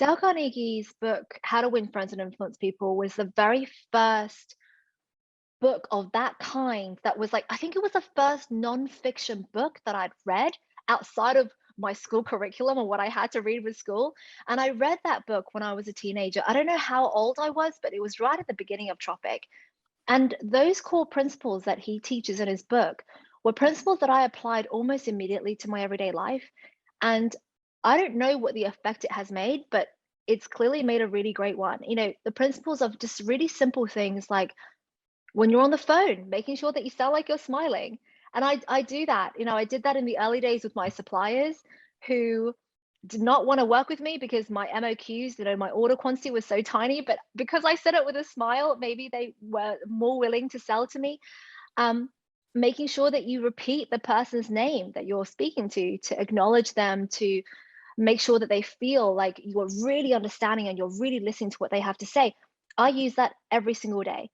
Dale Carnegie's book, How to Win Friends and Influence People, was the very first book of that kind that was like, I think it was the first nonfiction book that I'd read outside of my school curriculum or what I had to read with school. And I read that book when I was a teenager. I don't know how old I was, but it was right at the beginning of Tropic. And those core principles that he teaches in his book were principles that I applied almost immediately to my everyday life. And I don't know what the effect it has made, but it's clearly made a really great one. The principles of just really simple things like when you're on the phone, making sure that you sound like you're smiling. And I do that. I did that in the early days with my suppliers who did not want to work with me because my MOQs, my order quantity was so tiny. But because I said it with a smile, maybe they were more willing to sell to me. Um, Making sure that you repeat the person's name that you're speaking to acknowledge them, to make sure that they feel like you're really understanding and you're really listening to what they have to say. I use that every single day.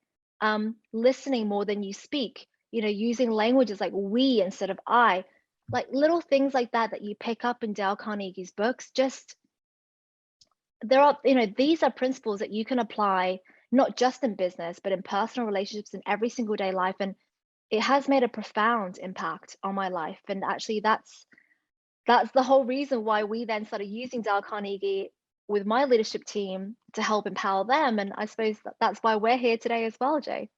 Listening more than you speak, using languages like we instead of I, like little things like that that you pick up in Dale Carnegie's books. Just there are, these are principles that you can apply not just in business, but in personal relationships in every single day life. And it has made a profound impact on my life. And actually, that's the whole reason why we then started using Dale Carnegie with my leadership team to help empower them. And I suppose that's why we're here today as well, Jay.